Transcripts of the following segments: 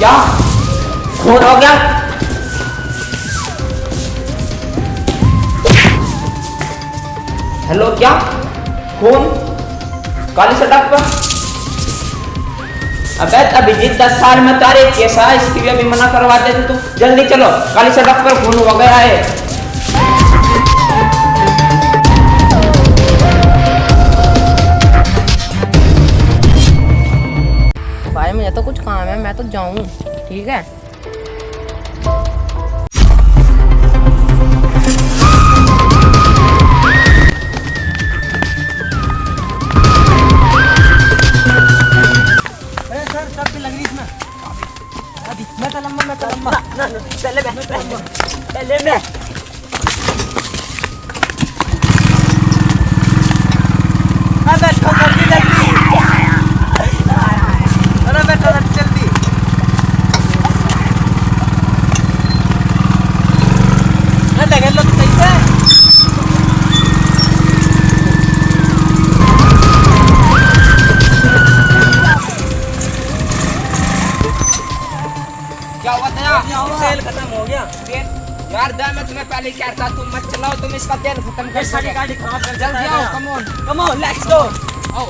क्या खून हो गया? हेलो, क्या खून? काली सड़क पर? अबे अभिजीत 10 साल में तारे कैसा है, इसकी भी अभी मना करवा देते तुम। जल्दी चलो, काली सड़क पर खून हो गया है। भाई मुझे तो कुछ काम है, मैं तो जाऊं। ठीक है। क्या हुआ दया? तेल खत्म हो गया। यार दया, मैं तुम्हें पहले क्या था, तुम मत चलाओ, तुम इसका तेल खत्म कर सारी सके। गाड़ी खराब कर जल्दी आओ, कम ऑन लेट्स गो। आओ।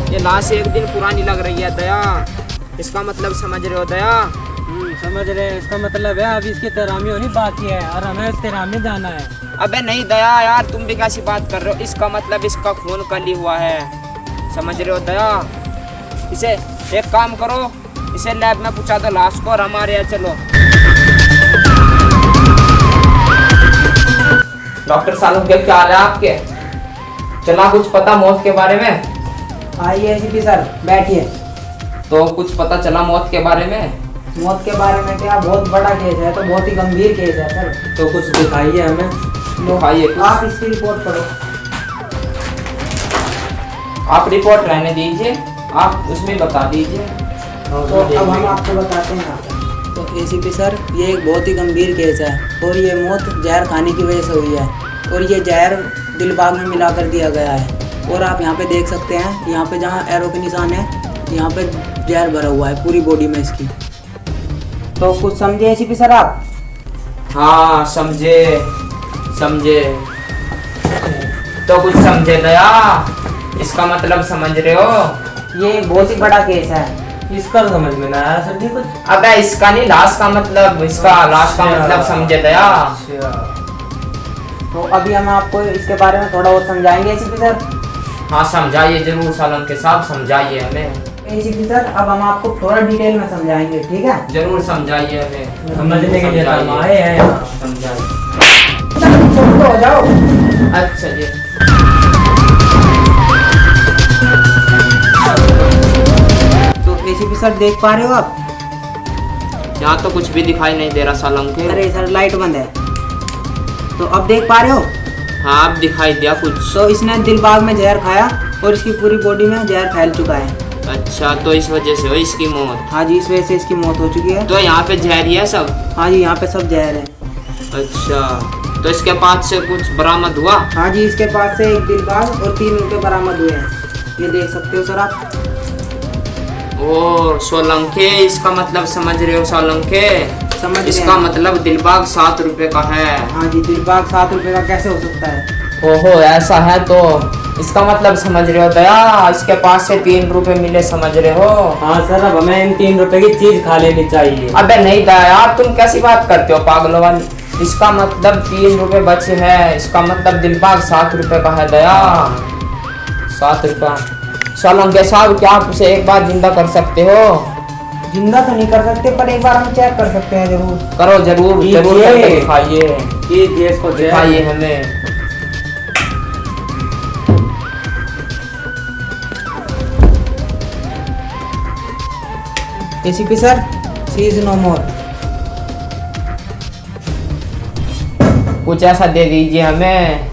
ये लाश एक दिन पुरानी लग रही है दया, इसका मतलब समझ रहे हो दया? समझ रहे हैं। इसका मतलब है अभी इसकी तैरामी होनी बाकी है और हमें इस तैरामी जाना है। अबे नहीं दया यार, तुम भी कैसी बात कर रहे हो? इसका मतलब इसका खून कली हुआ है, समझ रहे हो दया? इसे एक काम करो, इसे लैब में पूछा दो लाश को और हमारे यहाँ चलो। डॉक्टर सालू के क्या हाल है आपके? चला कुछ पता मौत के बारे में? आइए एसीपी सर, बैठिए। तो कुछ पता चला मौत के बारे में? मौत के बारे में क्या, बहुत बड़ा केस है, तो बहुत ही गंभीर केस है सर। तो कुछ दिखाइए हमें। दिखाइए कुछ। आप इसकी रिपोर्ट करो। आप रिपोर्ट रहने दीजिए, आप उसमें बता दीजिए। तो अब हम आपको बताते हैं। तो एसीपी सर, ये एक बहुत ही गंभीर केस है और ये मौत जहर खाने की वजह से हुई है और ये जहर दिलबाग में मिला कर दिया गया है। और आप यहाँ पे देख सकते हैं, यहाँ पे जहाँ एरो के निशान है, यहाँ पे जहर भरा हुआ है पूरी बॉडी में इसकी। तो कुछ समझे एसीपी सर आप? हाँ समझे समझे, तो कुछ समझे दया? इसका मतलब समझ रहे हो? ये एक बहुत ही बड़ा केस है। इसका समझ में ना आया सर जी कुछ। अबे इसका नहीं, लाश का मतलब, इसका लाश का मतलब समझे दया? तो अभी हम आपको इसके बारे में थोड़ा और समझाएंगे एसीपी सर। हाँ समझाइए जरूर सालन के साथ, समझाइए हमें। एसीपी सर, अब हम आपको थोड़ा डिटेल में समझाएंगे, ठीक है? जरूर समझाइए हमें, समझने के लिए हम आए हैं यहाँ। समझाइए। तो हो जाओ। अच्छा जी। तो एसीपी सर देख पा रहे हो आप? यहाँ तो कुछ भी दिखाई नहीं दे रहा सालन के। अरे सर लाइट बंद है। तो अब देख पा रहे हो? हाँ अब दिखाई दिया कुछ। तो इसने दिलबाग में जहर खाया और इसकी पूरी बॉडी में जहर फैल चुका है। अच्छा, तो इस वजह से हो इसकी मौत? हाँ जी, इस वजह से इसकी मौत हो चुकी है। तो यहाँ पे जहर ही है सब? हाँ जी, यहाँ पे सब जहर है। अच्छा, तो इसके पास से कुछ बरामद हुआ? हाँ जी, इसके पास से एक दिलबाग और 3 रुपए बरामद हुए हैं, ये देख सकते हो सर आप। ओ सोलंके, इसका मतलब समझ रहे हो सोलंके? समझ इसका मतलब दिलबाग 7 रुपए का है। हाँ जी, दिलबाग 7 रुपए का कैसे हो सकता है? ओहो ऐसा है, तो इसका मतलब समझ रहे हो दया, इसके पास से 3 रुपए मिले, समझ रहे हो? हाँ सर, अब हमें इन 3 रुपए की चीज खा लेनी चाहिए। अबे नहीं दया यार, तुम कैसी बात करते हो पागलों वाली? इसका मतलब 3 रुपए बचे हैं, इसका मतलब दिलबाग 7 रुपए का है दया। 7 रुपया। सोलंके साहब, क्या आप उसे एक बार जिंदा कर सकते हो? जिंदा तो नहीं कर सकते, पर एक बार हम चेक कर सकते हैं जरूर। करो जरूर जरूर करके दिखाइए, ये गैस को दिखाइए हमें। ACP sir, she is no more. कुछ ऐसा दे दीजिए हमें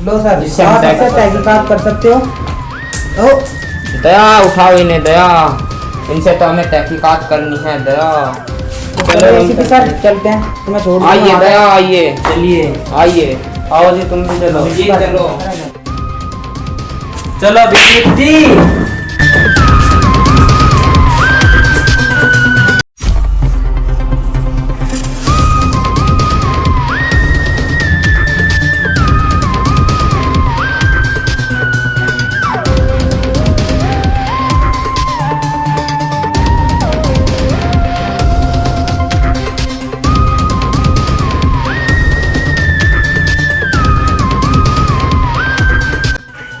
लो सर, जिससे आप हम इससे तहकीकात कर सकते हो। ओ, दया उठाओ इन्हें, दया इनसे तो हमें तहकीकात करनी है। दया चलो एसीपी सर, चलते हैं, तुम्हें छोड़ दूंगा। आइए दया, आइए चलिए, आइए। आओ जी, तुम भी चलो। जी चलो। चलो अभिजीत जी।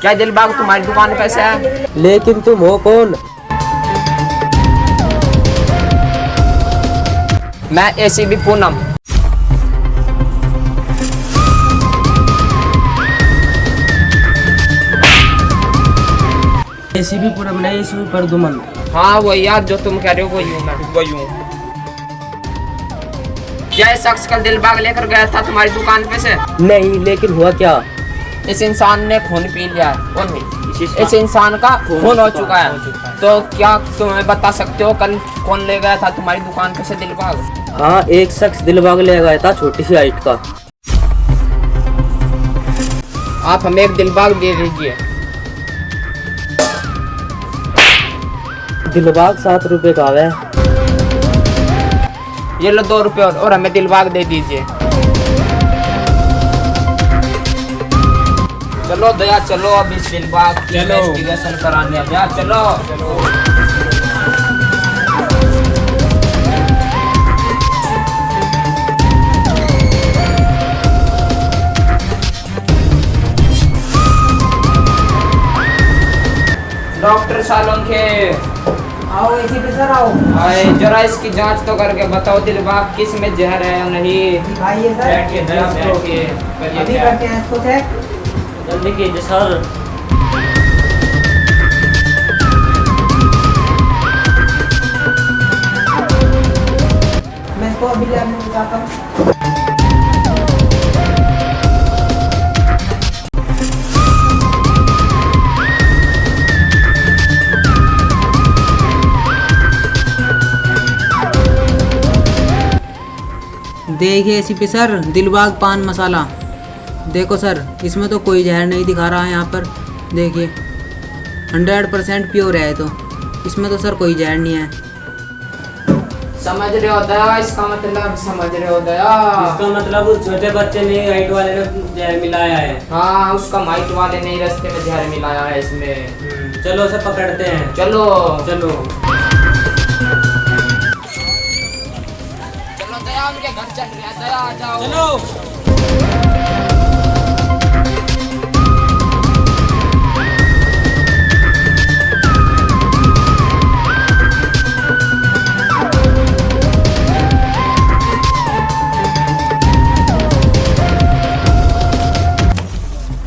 क्या दिलबाग तुम्हारी दुकान पे से है? लेकिन तुम हो कौन? मैं एसीबी पूनम। एसीबी पूरा बनाई, एसीबी परदुमन। हाँ वही यार जो तुम कह रहे हो, वही हूँ मैं, वही हूँ। क्या इस शख्स कल दिलबाग लेकर गया था तुम्हारी दुकान पे से? नहीं, लेकिन हुआ क्या? इस इंसान ने खून पी लिया है। कौन है? इस इंसान का खून हो चुका है। तो क्या तुम हमें बता सकते हो कल कौन ले गया था तुम्हारी दुकान पे से दिलबाग? हाँ, एक शख्स दिलबाग ले गया था, छोटी सी हाइट का। आप हमें एक दिलबाग दे दीजिए। दिलबाग 7 रुपए का है। ये लो 2 रुपए और हमें दिलबाग दे दीजिए। चलो दया, चलो अब इस दिलबाग की इन्वेस्टिगेशन कराने। अब यार चलो चलो। डॉक्टर सालोंके, आओ एसीपी सर, आओ। आए जरा इसकी जांच तो करके बताओ दिलबाग किस में जहर है या नहीं। दिखाइए सर। बैठिए दया, बैठिए। अभी करिए करते हैं इसको चेक। जल्दी कीजिए सर। मैं इसको अभी लैब में बताता हूँ। देखिए एसीपी सर, दिलबाग पान मसाला। देखो सर, इसमें तो कोई जहर नहीं दिखा रहा है। यहाँ पर देखिए 100% प्योर है। तो इसमें तो सर कोई जहर नहीं है। समझ रहे हो दया, इसका मतलब समझ रहे हो दया? इसका मतलब उस छोटे बच्चे ने हाइट वाले ने जहर मिलाया है। हाँ, उसका माइट वाले ने रास्ते में जहर मिलाया है इसमें। चलो उसे पकड़ते हैं। चलो चलो चलो दया, उनके घर चल रहे हैं। दया आ जाओ। चलो।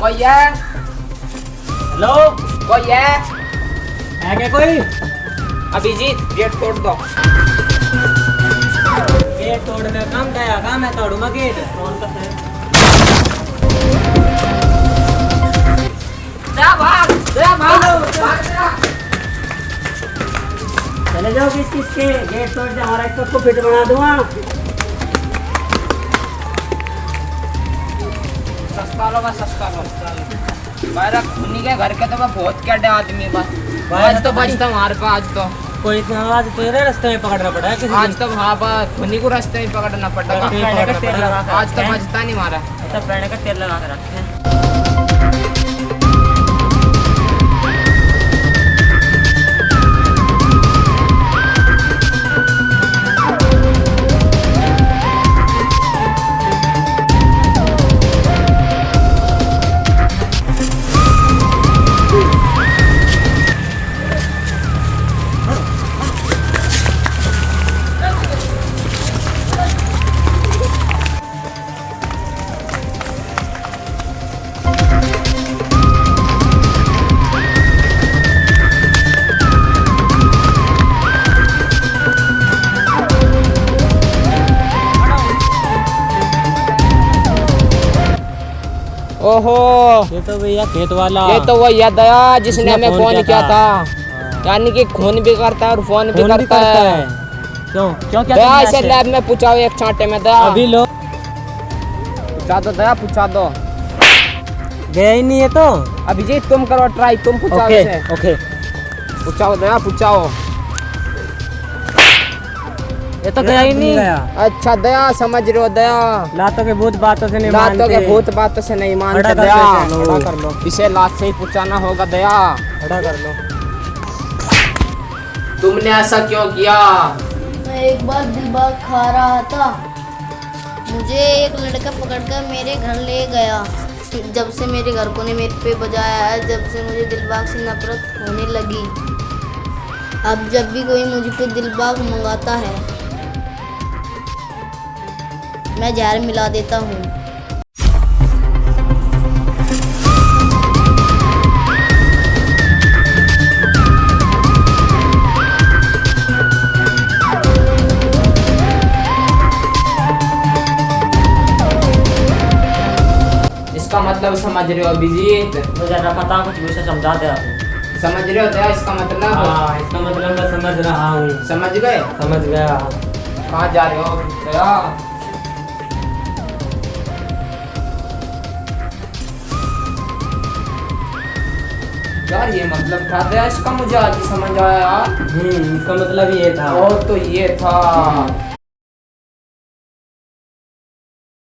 कोई है? हेलो, कोई है? है क्या कोई? अभिजीत गेट तोड़ दो। गेट तोड़ने का काम क्या है? मैं तोड़ूंगा गेट। दया भाग, दया भाग, भाग दया। चले जाओ किस किस के गेट तोड़ के हमारा एक को फिट बना दूंगा। सस्ता लो, बस सस्ता लो। मेरा खुनी के घर के तो मैं बहुत कैडे आदमी बस। आज तो बचता हमारे पास। आज तो कोई इतना आज तेरे रास्ते में पकड़ना पड़ा है किसी आज तो वहाँ पर खुनी को रास्ते में पकड़ना पड़ेगा। आज तो बचता नहीं हमारा। का तेल लगा के रखते हैं। ओहो, ये तो भैया खेत वाला। ये तो वही है दया जिसने जिसने हमें फोन फोन किया किया था। था। यानी कि खून भी करता है और फोन भी फोन भी करता है। क्यों क्यों क्या दया करना इसे है? लैब में पूछाओ एक छांटे में दया। अभी लो, पूछा दो दया, पूछा दो। गया ही नहीं है तो। अभिजीत तुम करो ट्राई, तुम पूछाओ ओके इसे। ओके। पूछाओ दया, पूछाओ। ये तो गया ही नहीं। अच्छा दया, समझ रहे हो दया, लातों के भूत बातों से नहीं लातों मानते। के भूत बातों से नहीं मानते खड़ा कर दया। लो, खड़ा कर लो। इसे लात से ही पूछाना होगा दया। खड़ा कर लो। तुमने ऐसा क्यों किया? मैं एक बार दिलबाग खा रहा था, मुझे एक लड़का पकड़कर मेरे घर ले गया। जब से मेरे घर को ने मेरे पे बजाया है, जब से मुझे दिलबाग से नफरत होने लगी। अब जब भी कोई मुझ पे दिलबाग मंगाता है, मैं जहर मिला देता हूँ। इसका मतलब समझ रहे हो अभिजीत? मुझे ना पता, कुछ विषय समझा दे आप। समझ रहे हो दया इसका मतलब? हाँ, इसका मतलब मैं समझ रहा हूँ। समझ गए? समझ गया। कहाँ जा रहे हो दया? यार ये मतलब था दया इसका, मुझे आज ही समझ आया यार। इसका मतलब ये था। ओ तो ये था।